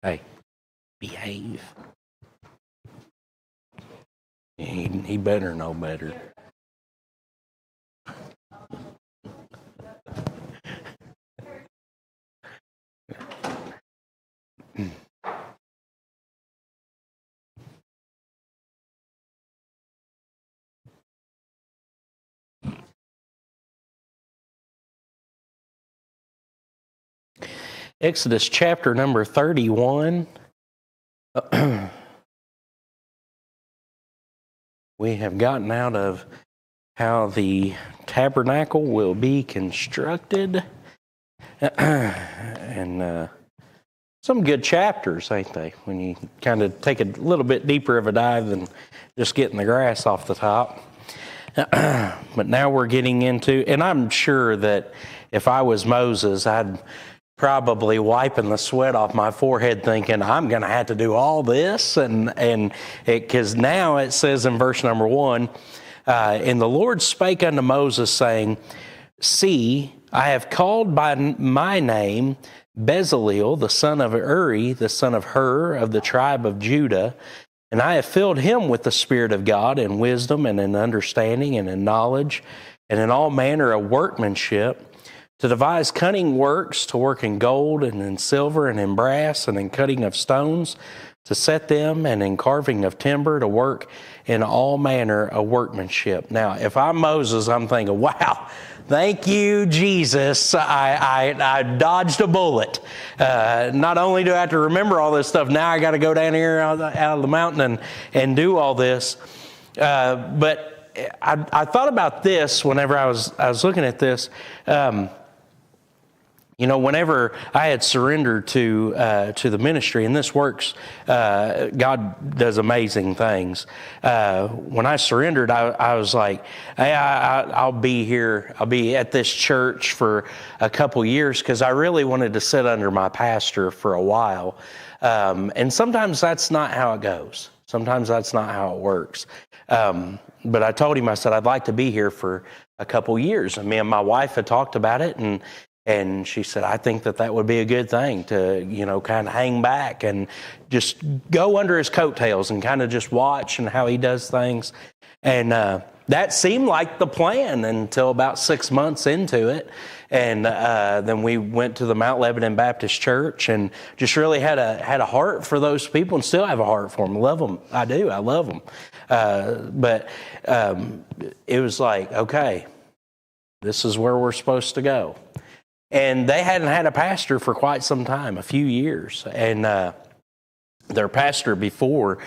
Hey, behave. He better know better. Exodus chapter number 31. We have gotten out of how the tabernacle will be constructed. And some good chapters, ain't they? When you kind of take a little bit deeper of a dive than just getting the grass off the top. But now we're getting into, and I'm sure that if I was Moses, I'd probably wiping the sweat off my forehead thinking, I'm going to have to do all this. And because now it says in verse number 1, and the Lord spake unto Moses, saying, See, I have called by my name Bezaleel, the son of Uri, the son of Hur, of the tribe of Judah, and I have filled him with the Spirit of God in wisdom and in understanding and in knowledge and in all manner of workmanship, to devise cunning works, to work in gold and in silver and in brass and in cutting of stones, to set them, and in carving of timber, to work in all manner of workmanship. Now, if I'm Moses, I'm thinking, wow, thank you, Jesus. I dodged a bullet. Not only do I have to remember all this stuff, now I got to go down here out of the mountain and do all this. But I thought about this whenever I was looking at this. Whenever I had surrendered to the ministry, and this works, God does amazing things. When I surrendered, I was like, hey, I'll be here. I'll be at this church for a couple years because I really wanted to sit under my pastor for a while. And sometimes that's not how it goes. Sometimes that's not how it works. But I told him, I said, I'd like to be here for a couple years. And me and my wife had talked about it, and she said, I think that would be a good thing to, kind of hang back and just go under his coattails and kind of just watch and how he does things. And that seemed like the plan until about 6 months into it. And then we went to the Mount Lebanon Baptist Church and just really had a heart for those people, and still have a heart for them. Love them. I do. I love them. But it was like, okay, this is where we're supposed to go. And they hadn't had a pastor for quite some time, a few years. And their pastor before,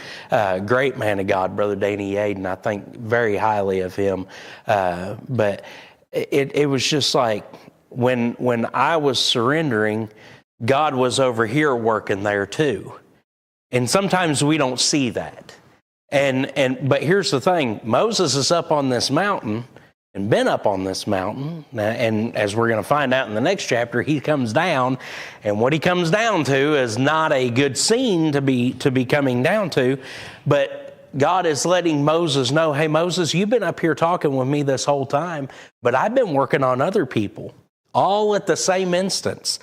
great man of God, Brother Danny Yaden, I think very highly of him. But it was just like when I was surrendering, God was over here working there too. And sometimes we don't see that. But here's the thing, Moses is up on this mountain and been up on this mountain, and as we're going to find out in the next chapter, he comes down, and what he comes down to is not a good scene to be coming down to, but God is letting Moses know, hey, Moses, you've been up here talking with me this whole time, but I've been working on other people, all at the same instance.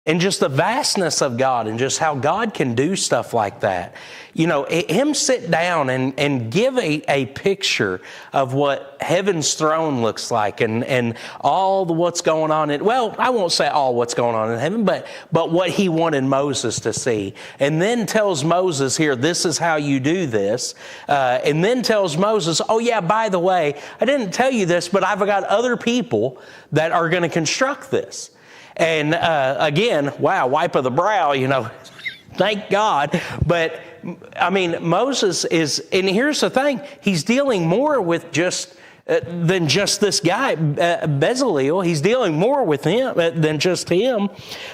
And just the vastness of God and just how God can do stuff like that. Him sit down and give a picture of what heaven's throne looks like and all what's going on I won't say all what's going on in heaven, but what he wanted Moses to see. And then tells Moses here, this is how you do this. And then tells Moses, oh yeah, by the way, I didn't tell you this, but I've got other people that are going to construct this. And again, wow, wipe of the brow, thank God. But I mean, Moses is, and here's the thing, he's dealing more with than just this guy, Bezaleel. He's dealing more with him than just him.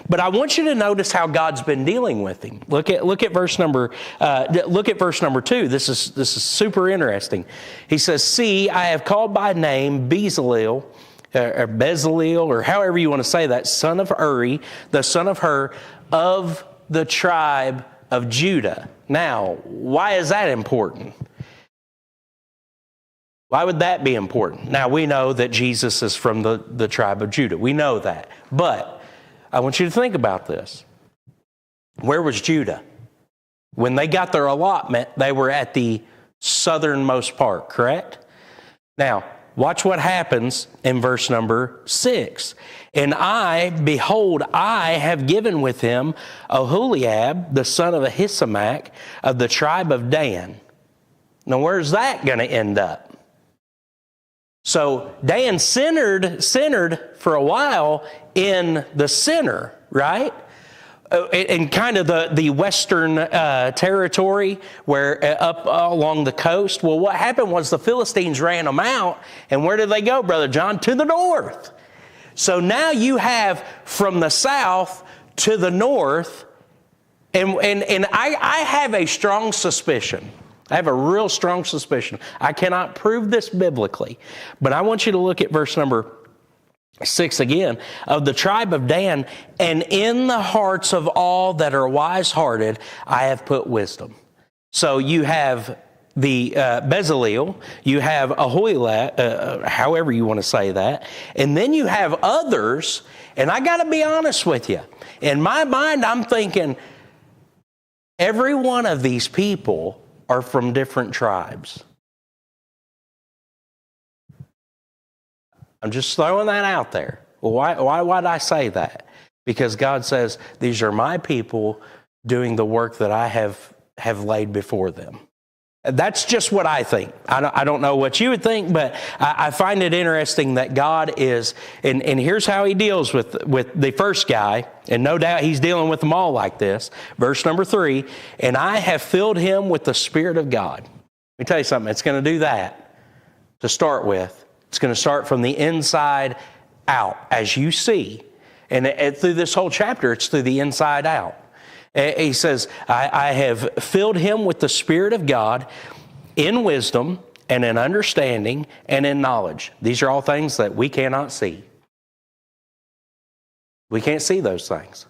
But I want you to notice how God's been dealing with him. Look at verse number 2. This is super interesting. He says, see, I have called by name Bezaleel, or Bezaleel, or however you want to say that, son of Uri, the son of Hur, of the tribe of Judah. Now, why is that important? Why would that be important? Now, we know that Jesus is from the tribe of Judah. We know that. But I want you to think about this. Where was Judah? When they got their allotment, they were at the southernmost part, correct? Now, watch what happens in verse number 6. And behold, I have given with him Aholiab, the son of Ahisamach, of the tribe of Dan. Now, where's that going to end up? So, Dan centered for a while in the center, right? In kind of the western territory, where up along the coast. Well, what happened was the Philistines ran them out, and where did they go, Brother John? To the north. So now you have from the south to the north, and I have a strong suspicion. I have a real strong suspicion. I cannot prove this biblically, but I want you to look at verse number 6 again. Of the tribe of Dan, and in the hearts of all that are wise-hearted, I have put wisdom. So you have the Bezaleel, you have Ahoilab, however you want to say that, and then you have others, and I got to be honest with you. In my mind, I'm thinking every one of these people are from different tribes. I'm just throwing that out there. Well, why did I say that? Because God says, these are my people doing the work that I have laid before them. That's just what I think. I don't know what you would think, but I find it interesting that God is, and here's how he deals with the first guy, and no doubt he's dealing with them all like this. Verse number 3, and I have filled him with the Spirit of God. Let me tell you something, it's going to do that to start with. It's going to start from the inside out, as you see. And through this whole chapter, it's through the inside out. He says, I have filled him with the Spirit of God in wisdom and in understanding and in knowledge. These are all things that we cannot see. We can't see those things.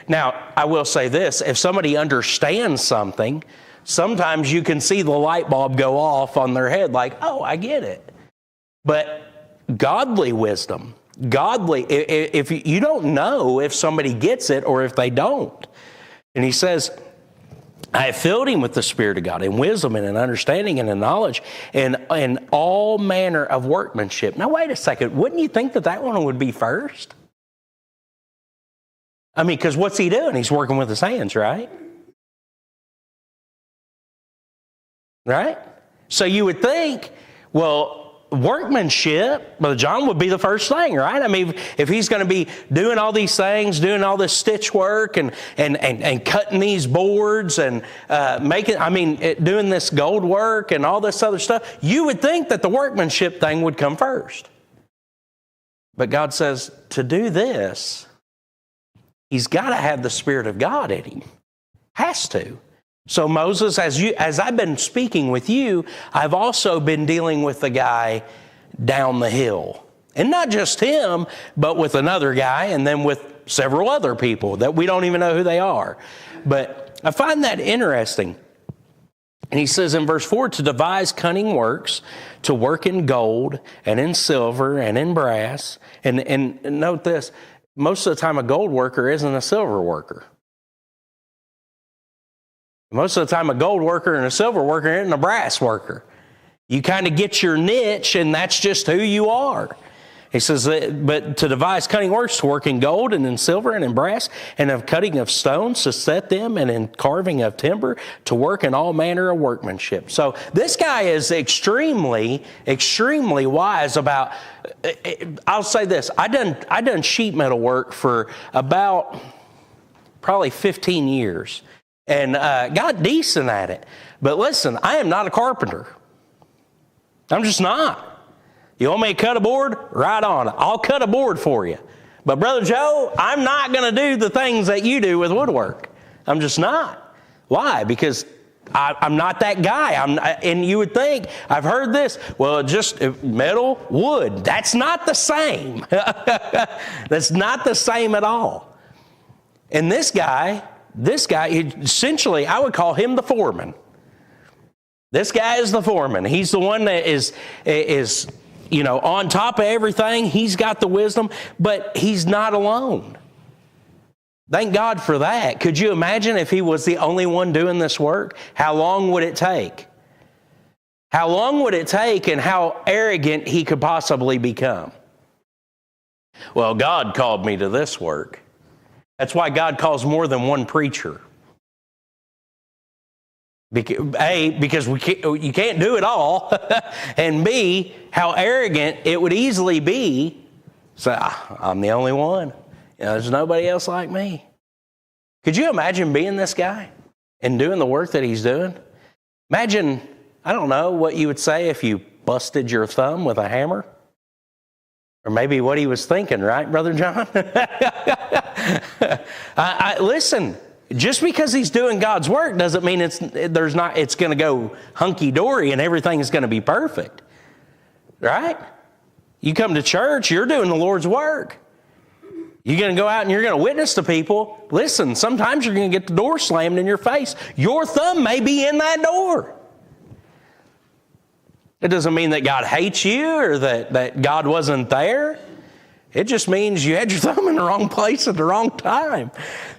Now, I will say this, if somebody understands something, sometimes you can see the light bulb go off on their head like, oh, I get it. But godly wisdom, if you don't know if somebody gets it or if they don't. And he says, I have filled him with the Spirit of God in wisdom and in understanding and in knowledge and in all manner of workmanship. Now, wait a second. Wouldn't you think that one would be first? I mean, because what's he doing? He's working with his hands, right? Right? So you would think, well, workmanship, Brother John, would be the first thing, right? I mean, if he's going to be doing all these things, doing all this stitch work and cutting these boards and doing this gold work and all this other stuff, you would think that the workmanship thing would come first. But God says, to do this, he's got to have the Spirit of God in him. Has to. So Moses, as I've been speaking with you, I've also been dealing with the guy down the hill. And not just him, but with another guy and then with several other people that we don't even know who they are. But I find that interesting. And he says in verse 4, to devise cunning works, to work in gold and in silver and in brass. And note this, most of the time a gold worker isn't a silver worker. Most of the time, a gold worker and a silver worker isn't a brass worker. You kind of get your niche, and that's just who you are. He says, but to devise cunning works, to work in gold and in silver and in brass, and of cutting of stones to set them, and in carving of timber, to work in all manner of workmanship. So this guy is extremely, extremely wise about, I'll say this, I done sheet metal work for about probably 15 years. And got decent at it. But listen, I am not a carpenter. I'm just not. You want me to cut a board? Right on. I'll cut a board for you. But Brother Joe, I'm not going to do the things that you do with woodwork. I'm just not. Why? Because I'm not that guy. And you would think, I've heard this, well, just metal, wood. That's not the same. That's not the same at all. And this guy, essentially, I would call him the foreman. This guy is the foreman. He's the one that is on top of everything. He's got the wisdom, but he's not alone. Thank God for that. Could you imagine if he was the only one doing this work? How long would it take? How long would it take and how arrogant he could possibly become? Well, God called me to this work. That's why God calls more than one preacher. A, because you can't do it all. And B, how arrogant it would easily be. So I'm the only one. There's nobody else like me. Could you imagine being this guy and doing the work that he's doing? Imagine, I don't know what you would say if you busted your thumb with a hammer. Or maybe what he was thinking, right, Brother John? Listen, just because he's doing God's work doesn't mean it's going to go hunky-dory and everything is going to be perfect. Right? You come to church, you're doing the Lord's work. You're going to go out and you're going to witness to people. Listen, sometimes you're going to get the door slammed in your face. Your thumb may be in that door. It doesn't mean that God hates you or that God wasn't there. It just means you had your thumb in the wrong place at the wrong time.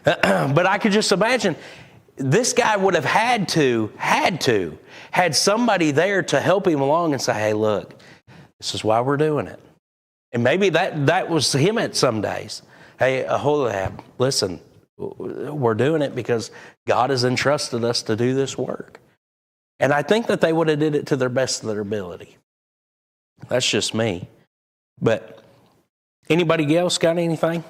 But I could just imagine this guy would have had somebody there to help him along and say, hey, look, this is why we're doing it. And maybe that was him at some days. Hey, Aholab, listen, we're doing it because God has entrusted us to do this work. And I think that they would have did it to their best of their ability. That's just me. But anybody else got anything?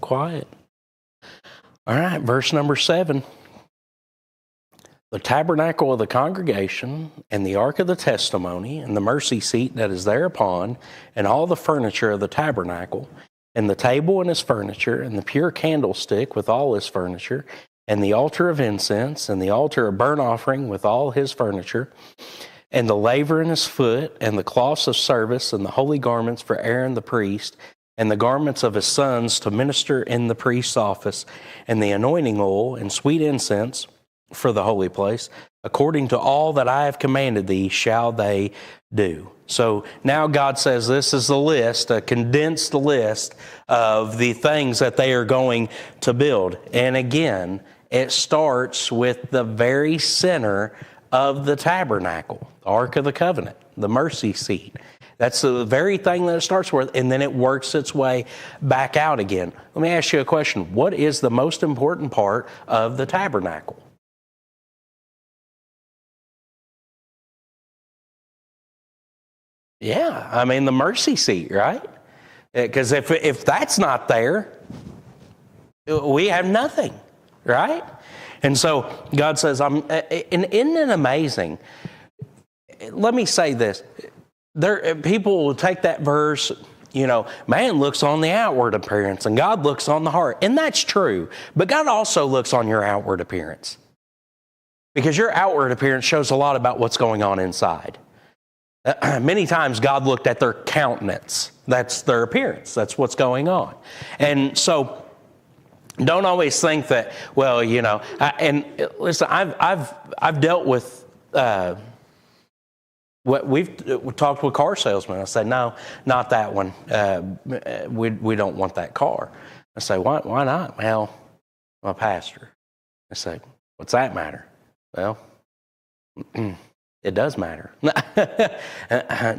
Quiet. All right, verse number 7. The tabernacle of the congregation, and the ark of the testimony, and the mercy seat that is thereupon, and all the furniture of the tabernacle, and the table and his furniture, and the pure candlestick with all his furniture, and the altar of incense, and the altar of burnt offering with all his furniture, and the laver in his foot, and the cloths of service, and the holy garments for Aaron the priest, and the garments of his sons to minister in the priest's office, and the anointing oil and sweet incense for the holy place, according to all that I have commanded thee shall they do. So now God says this is the list, a condensed list of the things that they are going to build. And again, it starts with the very center of the tabernacle, the Ark of the Covenant, the mercy seat. That's the very thing that it starts with, and then it works its way back out again. Let me ask you a question. What is the most important part of the tabernacle? Yeah, I mean the mercy seat, right? Because if that's not there, we have nothing, right? And so God says, and isn't it amazing? Let me say this. People will take that verse, man looks on the outward appearance and God looks on the heart. And that's true. But God also looks on your outward appearance. Because your outward appearance shows a lot about what's going on inside. Many times God looked at their countenance. That's their appearance. That's what's going on. And so don't always think that, and listen, I've dealt with what we've talked with car salesmen. I say, no, not that one. We don't want that car. I say, why not? Well, I'm a pastor. I say, what's that matter? Well, it does matter.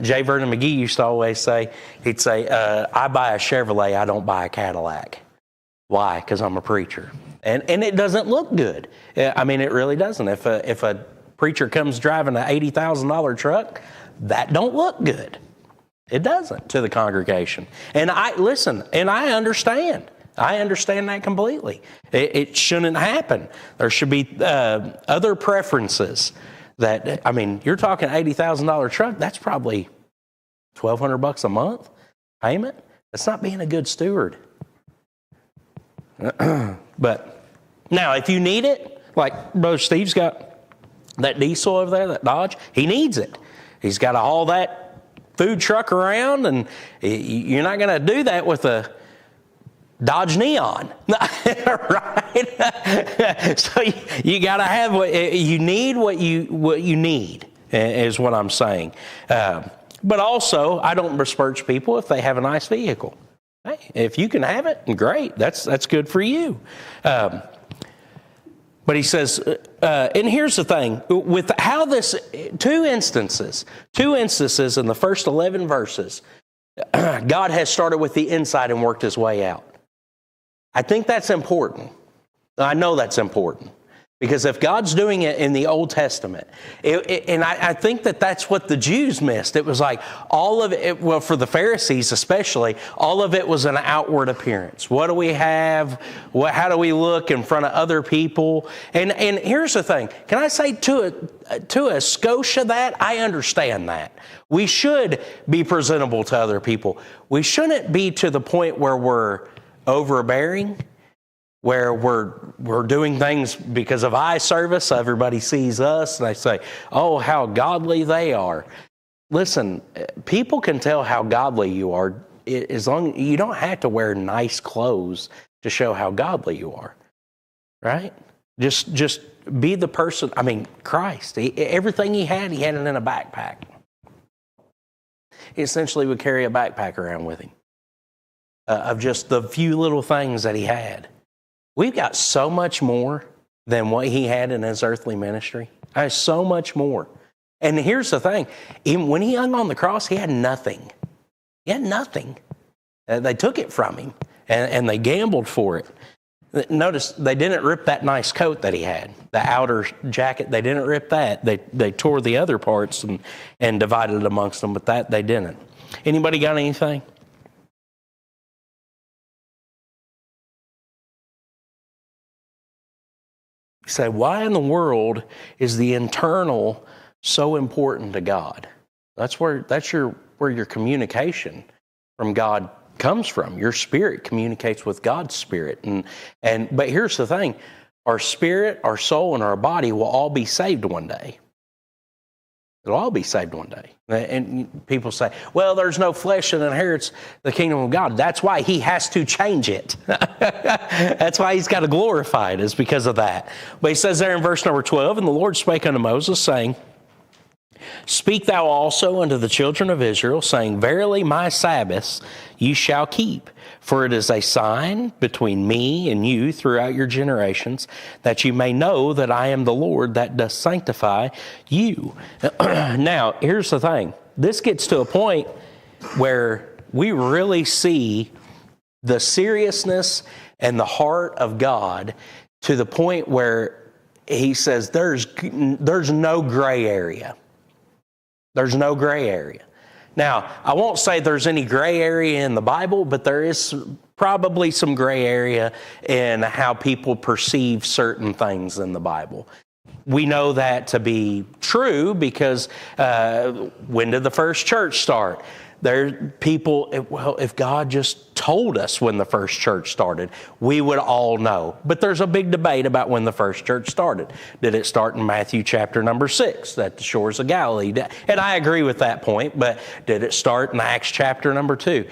J. Vernon McGee used to always say, I buy a Chevrolet, I don't buy a Cadillac. Why? Because I'm a preacher. And it doesn't look good. I mean, it really doesn't. If a preacher comes driving an $80,000 truck, that don't look good. It doesn't to the congregation. And I understand. I understand that completely. It shouldn't happen. There should be other preferences. You're talking $80,000 truck. That's probably $1,200 a month payment. That's not being a good steward. But now, if you need it, like Brother Steve's got that diesel over there, that Dodge, he needs it. He's got to haul that food truck around, and you're not going to do that with a Dodge Neon, right? right? So you got to have what you need. What you need is what I'm saying. But also, I don't besmirch people if they have a nice vehicle. Hey, if you can have it, great. That's good for you. But he says, and here's the thing, with how this, two instances in the first 11 verses, God has started with the inside and worked his way out. I think that's important. I know that's important. Because if God's doing it in the Old Testament, and I think that's what the Jews missed. It was like all of it, well, for the Pharisees especially, all of it was an outward appearance. What do we have? How do we look in front of other people? And here's the thing. Can I say to a Scotia that? I understand that. We should be presentable to other people. We shouldn't be to the point where we're overbearing, where we're doing things because of eye service. So everybody sees us and they say, oh, how godly they are. Listen, people can tell how godly you are as long you don't have to wear nice clothes to show how godly you are, right? Just be the person. I mean, Christ, everything he had it in a backpack. He essentially would carry a backpack around with him of just the few little things that he had. We've got so much more than what he had in his earthly ministry. So much more. And here's the thing. Even when he hung on the cross, he had nothing. He had nothing. They took it from him, and they gambled for it. Notice, they didn't rip that nice coat that he had. The outer jacket, they didn't rip that. They tore the other parts and divided it amongst them, but that they didn't. Anybody got anything? You say, why in the world is the internal so important to God? That's where your communication from God comes from. Your spirit communicates with God's spirit. But here's the thing. Our spirit, our soul, and our body will all be saved one day. It'll all be saved one day. And people say, well, there's no flesh that inherits the kingdom of God. That's why he has to change it. That's why he's got to glorify it, is because of that. But he says there in verse number 12, and the Lord spake unto Moses, saying, speak thou also unto the children of Israel, saying, verily my Sabbaths ye shall keep, for it is a sign between me and you throughout your generations, that you may know that I am the Lord that doth sanctify you. Now, here's the thing. This gets to a point where we really see the seriousness and the heart of God, to the point where he says there's no gray area. There's no gray area. Now, I won't say there's any gray area in the Bible, but there is probably some gray area in how people perceive certain things in the Bible. We know that to be true because when did the first church start? If God just told us when the first church started, we would all know. But there's a big debate about when the first church started. Did it start in Matthew chapter number 6 at the shores of Galilee? And I agree with that point, but did it start in Acts chapter number 2?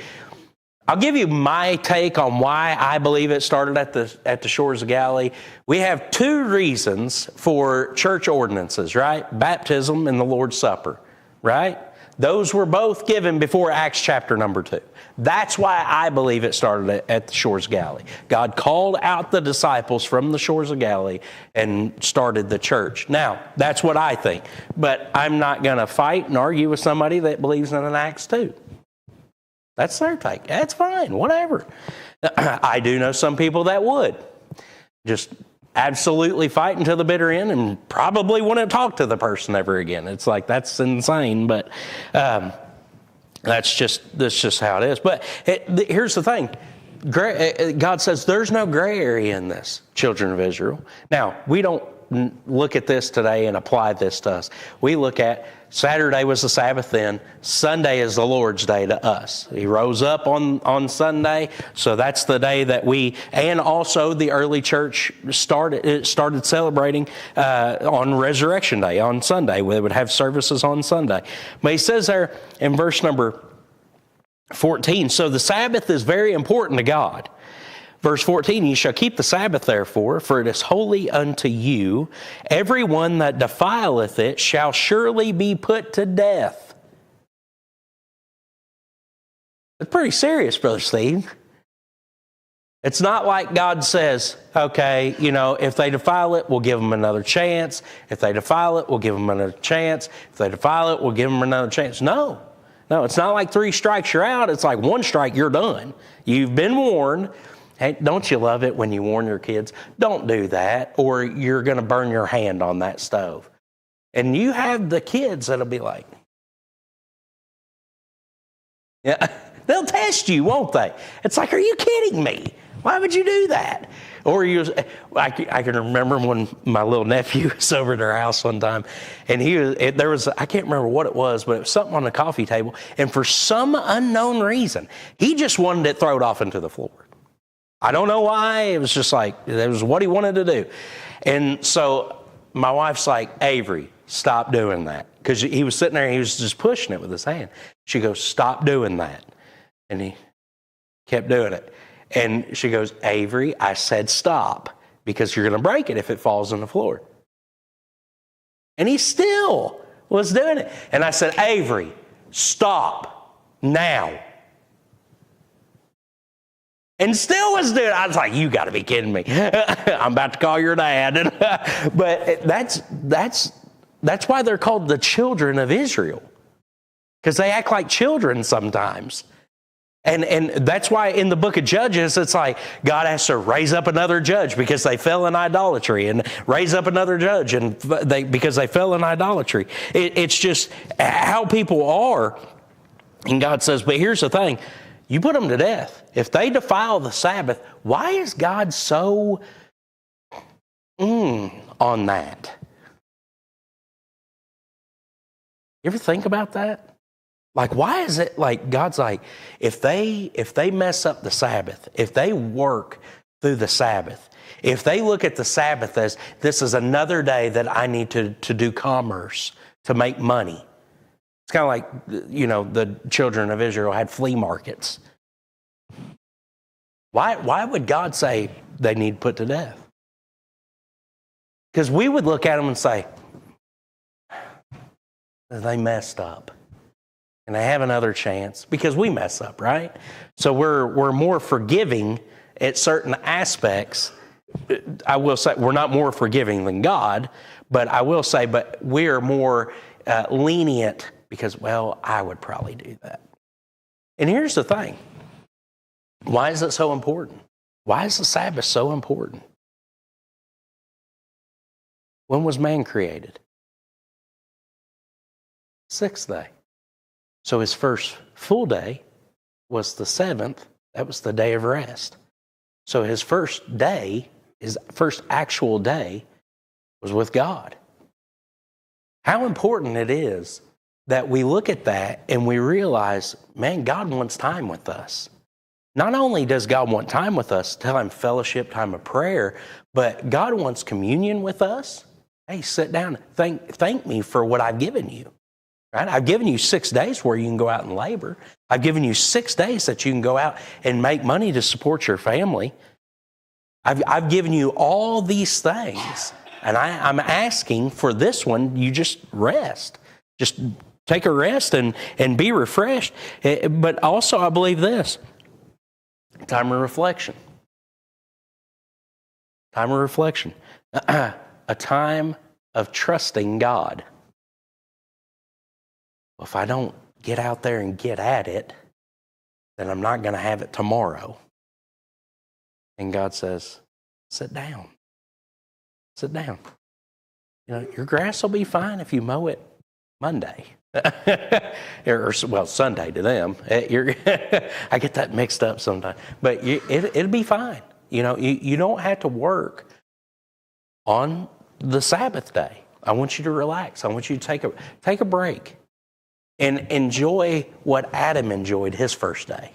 I'll give you my take on why I believe it started at the shores of Galilee. We have two reasons for church ordinances, right? Baptism and the Lord's Supper, right? Those were both given before Acts chapter number 2. That's why I believe it started at the shores of Galilee. God called out the disciples from the shores of Galilee and started the church. Now, that's what I think. But I'm not going to fight and argue with somebody that believes in an Acts 2. That's their take. That's fine, whatever. I do know some people that would just absolutely fight until the bitter end and probably wouldn't talk to the person ever again. It's like, that's insane, but that's just how it is. But here's the thing. God says there's no gray area in this, children of Israel. Now, we don't look at this today and apply this to us. We look at Saturday was the Sabbath then. Sunday is the Lord's Day to us. He rose up on Sunday, so that's the day that and also the early church started celebrating on Resurrection Day, on Sunday. We would have services on Sunday. But he says there in verse number 14, so the Sabbath is very important to God. Verse 14, you shall keep the Sabbath therefore, for it is holy unto you. Every one that defileth it shall surely be put to death. It's pretty serious, Brother Steve. It's not like God says, okay, if they defile it, we'll give them another chance. If they defile it, we'll give them another chance. If they defile it, we'll give them another chance. No, it's not like 3 strikes, you're out. It's like 1 strike, you're done. You've been warned. Hey, don't you love it when you warn your kids? Don't do that, or you're going to burn your hand on that stove. And you have the kids that'll be like, yeah, they'll test you, won't they? It's like, are you kidding me? Why would you do that? Or I can remember when my little nephew was over at our house one time, and there was I can't remember what it was, but it was something on the coffee table, and for some unknown reason, he just wanted it thrown off into the floor. I don't know why. It was just like, it was what he wanted to do. And so my wife's like, Avery, stop doing that. Because he was sitting there and he was just pushing it with his hand. She goes, stop doing that. And he kept doing it. And she goes, Avery, I said stop, because you're going to break it if it falls on the floor. And he still was doing it. And I said, Avery, stop now. And still was doing it. I was like, you got to be kidding me. I'm about to call your dad. But that's why they're called the children of Israel. Because they act like children sometimes. And that's why in the book of Judges, it's like God has to raise up another judge because they fell in idolatry, and raise up another judge because they fell in idolatry. It's just how people are. And God says, but here's the thing. You put them to death. If they defile the Sabbath, why is God so on that? You ever think about that? Like, why is it like God's like, if they mess up the Sabbath, if they work through the Sabbath, if they look at the Sabbath as this is another day that I need to do commerce, to make money. It's kind of like, the children of Israel had flea markets. Why would God say they need put to death? Because we would look at them and say, they messed up. And they have another chance because we mess up, right? So we're more forgiving at certain aspects. I will say we're not more forgiving than God, but I will say, but we're more lenient because, well, I would probably do that. And here's the thing. Why is it so important? Why is the Sabbath so important? When was man created? 6th day. So his first full day was the 7th. That was the day of rest. So his first day, his first actual day, was with God. How important it is that we look at that and we realize, man, God wants time with us. Not only does God want time with us, time of fellowship, time of prayer, but God wants communion with us. Hey, sit down. Thank me for what I've given you. Right? I've given you 6 days where you can go out and labor. I've given you 6 days that you can go out and make money to support your family. I've given you all these things. And I'm asking for this one, you just rest. Just take a rest and be refreshed. But also I believe this. Time of reflection. Time of reflection. A time of trusting God. Well, if I don't get out there and get at it, then I'm not going to have it tomorrow. And God says, sit down. Sit down. Your grass will be fine if you mow it Monday. or Sunday to them. I get that mixed up sometimes. But it'll be fine. You don't have to work on the Sabbath day. I want you to relax. I want you to take a break and enjoy what Adam enjoyed his first day.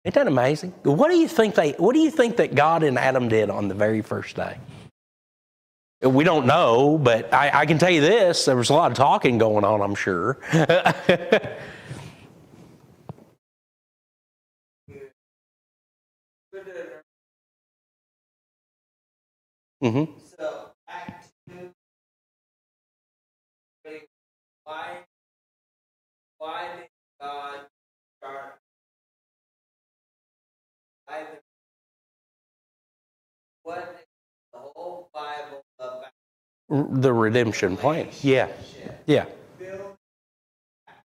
Isn't that amazing? What do you think that God and Adam did on the very first day? We don't know, but I can tell you this, there was a lot of talking going on, I'm sure. Mm-hmm. So back to why did God start? What is the whole Bible about? The redemption plan. Yeah. Yeah.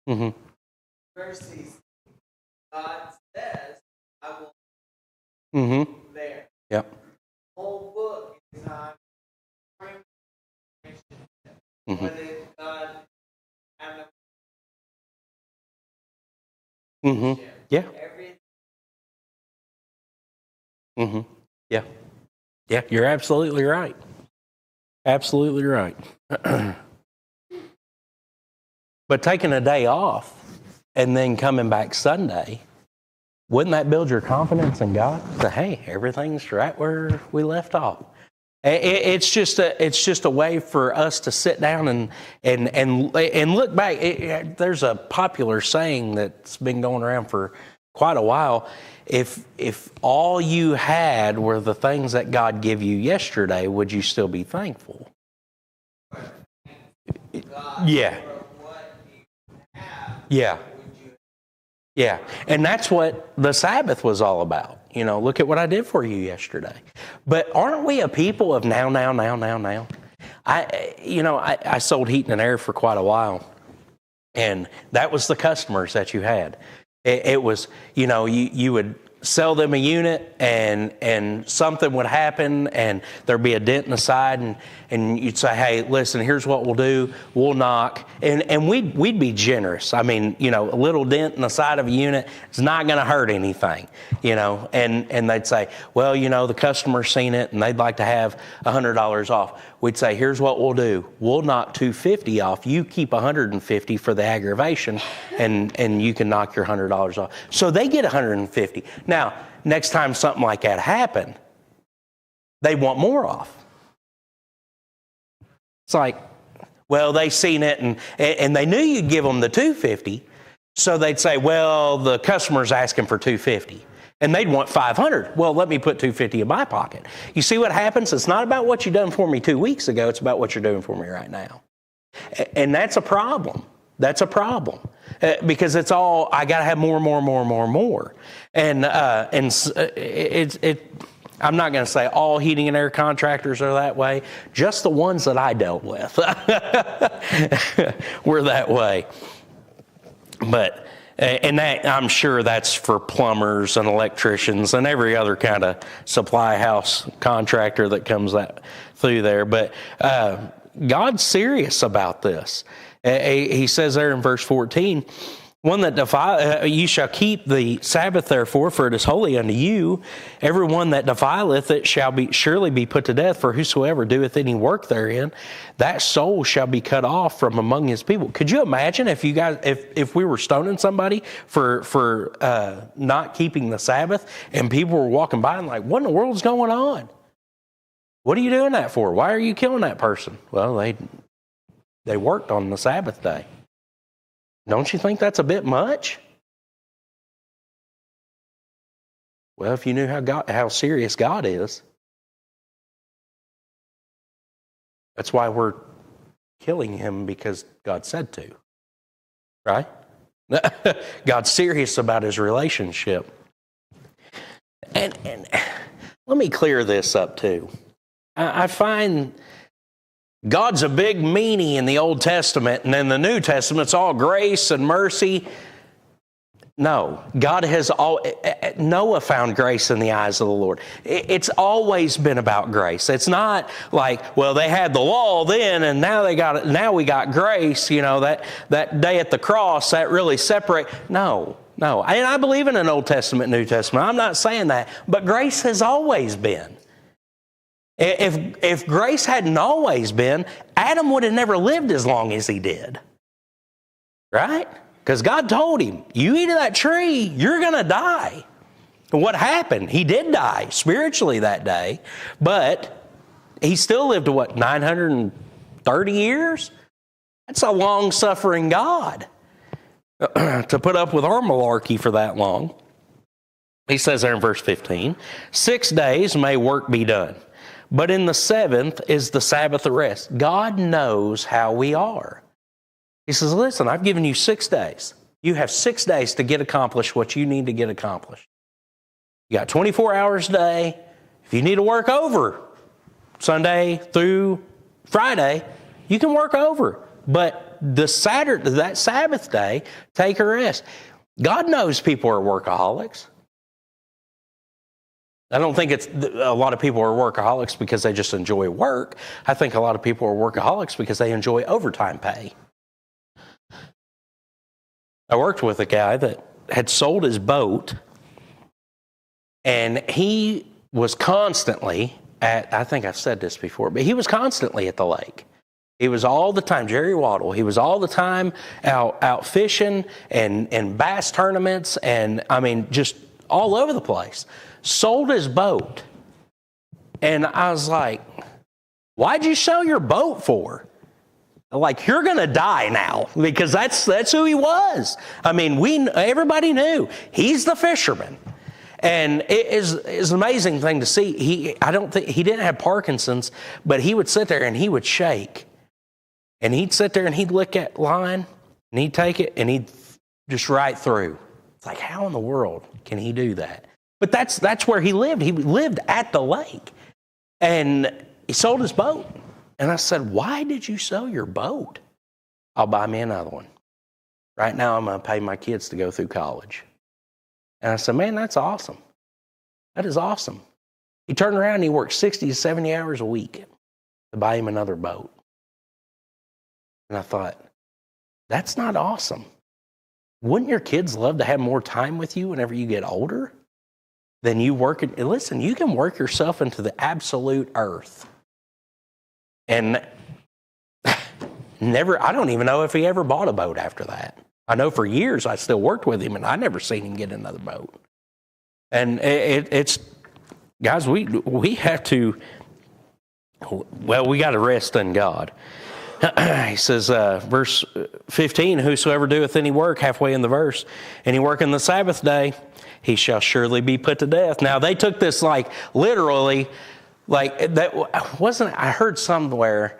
Mm-hmm. Verses God says, I will there. Yep. The whole book is on what is God and the Yeah. everything. Yeah. Yeah, you're absolutely right. Absolutely right. But taking a day off and then coming back Sunday, wouldn't that build your confidence in God? Say, hey, everything's right where we left off. It's just a way for us to sit down and look back. There's a popular saying that's been going around for quite a while. If all you had were the things that God gave you yesterday, would you still be thankful? Yeah. Yeah. Yeah. And that's what the Sabbath was all about. You know, look at what I did for you yesterday. But aren't we a people of now? I sold heating and air for quite a while. And that was the customers that you had. It was, you would sell them a unit and something would happen and there'd be a dent in the side and you'd say, hey, listen, here's what we'll do. We'll knock. And we'd be generous. I mean, a little dent in the side of a unit is not going to hurt anything, and they'd say, well, the customer's seen it and they'd like to have $100 off. We'd say, here's what we'll do. We'll knock $250 off. You keep $150 for the aggravation and you can knock your $100 off. So they get $150. Now, next time something like that happened, they want more off. It's like, well, they seen it and they knew you'd give them the $250, so they'd say, well, the customer's asking for $250, and they'd want $500. Well, let me put $250 in my pocket. You see what happens? It's not about what you done for me 2 weeks ago. It's about what you're doing for me right now, and that's a problem. That's a problem because it's all I got to have more, and I'm not going to say all heating and air contractors are that way. Just the ones that I dealt with were that way. But and that I'm sure that's for plumbers and electricians and every other kind of supply house contractor that comes through there. But God's serious about this. He says there in verse 14, one that you shall keep the Sabbath therefore, for it is holy unto you. Every one that defileth it shall surely be put to death, for whosoever doeth any work therein, that soul shall be cut off from among his people. Could you imagine if we were stoning somebody for not keeping the Sabbath, and people were walking by and like, what in the world's going on? What are you doing that for? Why are you killing that person? Well, they worked on the Sabbath day. Don't you think that's a bit much? Well, if you knew how serious God is, that's why we're killing him, because God said to, right? God's serious about his relationship. And let me clear this up too. I find God's a big meanie in the Old Testament, and in the New Testament, it's all grace and mercy. No, Noah found grace in the eyes of the Lord. It's always been about grace. It's not like, well, they had the law then, and now we got grace. That day at the cross that really separate. No. And I believe in an Old Testament, New Testament. I'm not saying that, but grace has always been. If grace hadn't always been, Adam would have never lived as long as he did. Right? Because God told him, you eat of that tree, you're going to die. And what happened? He did die spiritually that day, but he still lived to 930 years? That's a long-suffering God to put up with our malarkey for that long. He says there in verse 15, 6 days may work be done. But in the seventh is the Sabbath of rest. God knows how we are. He says, listen, I've given you 6 days. You have 6 days to get accomplished what you need to get accomplished. You got 24 hours a day. If you need to work over Sunday through Friday, you can work over. But that Sabbath day, take a rest. God knows people are workaholics. I don't think a lot of people are workaholics because they just enjoy work. I think a lot of people are workaholics because they enjoy overtime pay. I worked with a guy that had sold his boat, and he was constantly I think I've said this before, but he was constantly at the lake. He was all the time, Jerry Waddle, he was all the time out fishing and bass tournaments, and I mean, just all over the place. Sold his boat. And I was like, why'd you sell your boat for? Like, you're going to die now, because that's who he was. I mean, everybody knew he's the fisherman. And it is an amazing thing to see. He didn't have Parkinson's, but he would sit there and he would shake. And he'd sit there and he'd look at line and he'd take it and he'd just right through. It's like, how in the world can he do that? But that's where he lived. He lived at the lake. And he sold his boat. And I said, why did you sell your boat? I'll buy me another one. Right now I'm going to pay my kids to go through college. And I said, man, that's awesome. That is awesome. He turned around and he worked 60 to 70 hours a week to buy him another boat. And I thought, that's not awesome. Wouldn't your kids love to have more time with you whenever you get older than you work? Listen, you can work yourself into the absolute earth. And I don't even know if he ever bought a boat after that. I know for years I still worked with him, and I never seen him get another boat. And it's, guys, we have to, well, we got to rest in God. He says, verse 15, whosoever doeth any work, halfway in the verse, any work in the Sabbath day, he shall surely be put to death. Now, they took this like literally, like that wasn't, I heard somewhere,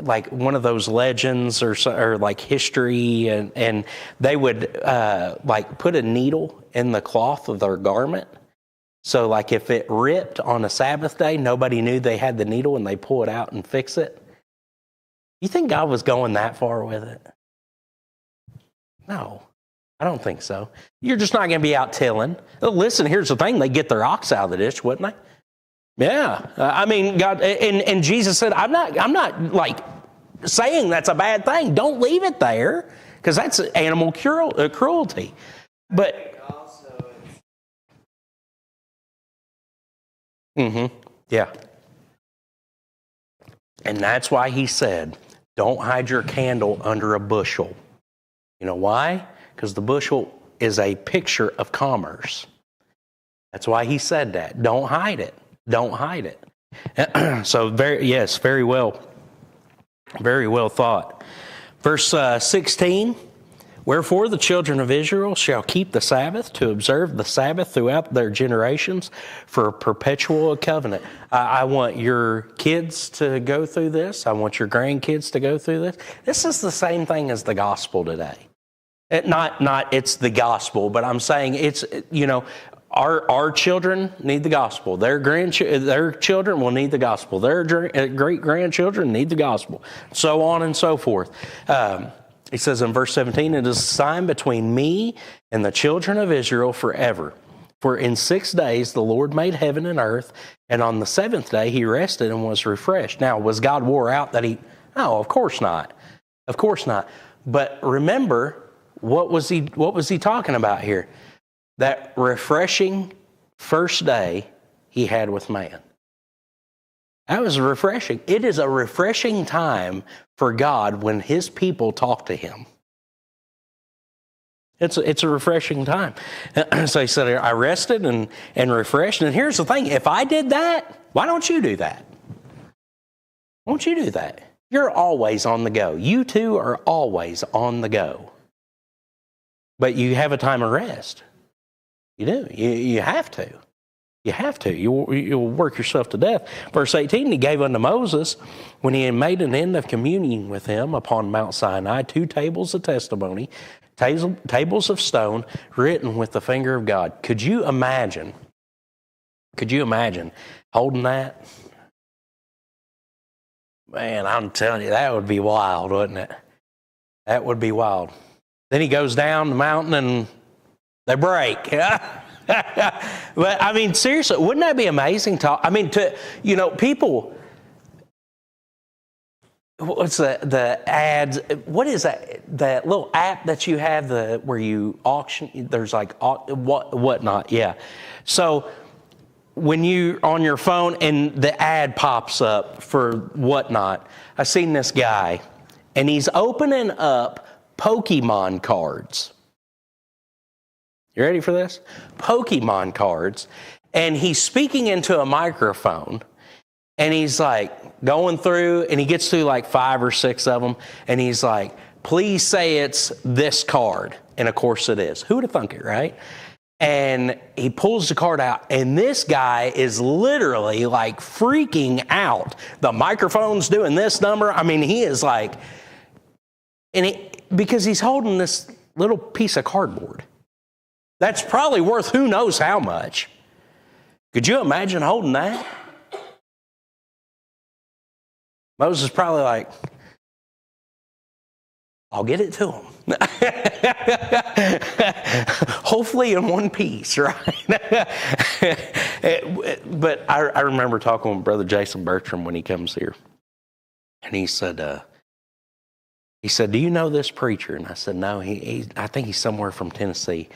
like one of those legends or like history, and they would like put a needle in the cloth of their garment. So like if it ripped on a Sabbath day, nobody knew they had the needle and they pull it out and fix it. You think God was going that far with it? No, I don't think so. You're just not going to be out tilling. Listen, here's the thing. They get their ox out of the ditch, wouldn't they? Yeah. I mean, God, and Jesus said, I'm not like saying that's a bad thing. Don't leave it there, because that's animal cruelty. But Also, yeah. And that's why he said, don't hide your candle under a bushel. You know why? Because the bushel is a picture of commerce. That's why he said that. Don't hide it. Don't hide it. So, very well thought. Verse 16, wherefore the children of Israel shall keep the Sabbath, to observe the Sabbath throughout their generations for a perpetual covenant. I want your kids to go through this. I want your grandkids to go through this. This is the same thing as the gospel today. Not it's the gospel, but I'm saying it's, our children need the gospel. Their children will need the gospel. Their great-grandchildren need the gospel. So on and so forth. He says in verse 17, it is a sign between me and the children of Israel forever. For in 6 days the Lord made heaven and earth, and on the seventh day he rested and was refreshed. Now, was God wore out that he... No, of course not. Of course not. But remember, what was he talking about here? That refreshing first day he had with man. That was refreshing. It is a refreshing time for God when his people talk to him. It's a refreshing time. So he said, I rested and refreshed. And here's the thing. If I did that, why don't you do that? Why don't you do that? You're always on the go. You two are always on the go. But you have a time of rest. You do. You have to. You have to. You'll work yourself to death. Verse 18, he gave unto Moses, when he had made an end of communing with him upon Mount Sinai, 2 tables of testimony, tables of stone, written with the finger of God. Could you imagine holding that? Man, I'm telling you, that would be wild, wouldn't it? That would be wild. Then he goes down the mountain and they break. But I mean, seriously, wouldn't that be amazing? People. What's the ads? What is that? That little app that you have where you auction? There's like whatnot. Yeah. So when you on your phone and the ad pops up for whatnot, I seen this guy, and he's opening up Pokemon cards. You ready for this? Pokemon cards. And he's speaking into a microphone. And he's like going through, and he gets through like 5 or 6 of them. And he's like, please say it's this card. And of course it is. Who would have thunk it, right? And he pulls the card out. And this guy is literally like freaking out. The microphone's doing this number. I mean, he is like, because he's holding this little piece of cardboard. That's probably worth who knows how much. Could you imagine holding that? Moses probably like, I'll get it to him. Hopefully in one piece, right? But I remember talking with Brother Jason Bertram when he comes here. And he said, do you know this preacher? And I said, no, I think he's somewhere from Tennessee.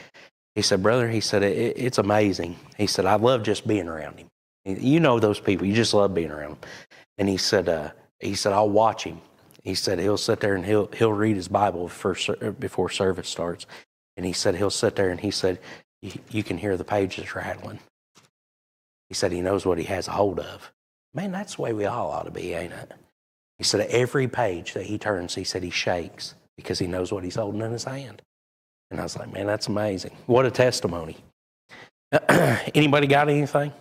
He said, brother, it's amazing. He said, I love just being around him. You know those people, you just love being around them. And he said, I'll watch him. He said, he'll sit there and he'll read his Bible before service starts. And he said, he'll sit there and he said, you can hear the pages rattling. He said, he knows what he has a hold of. Man, that's the way we all ought to be, ain't it? He said, every page that he turns, he said he shakes because he knows what he's holding in his hand. And I was like, man, that's amazing. What a testimony. Anybody got anything?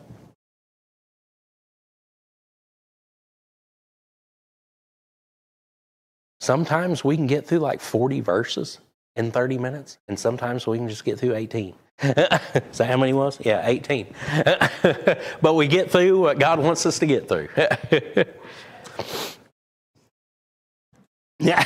Sometimes we can get through like 40 verses in 30 minutes, and sometimes we can just get through 18. Is that how many was? Yeah, 18. But we get through what God wants us to get through. Yeah.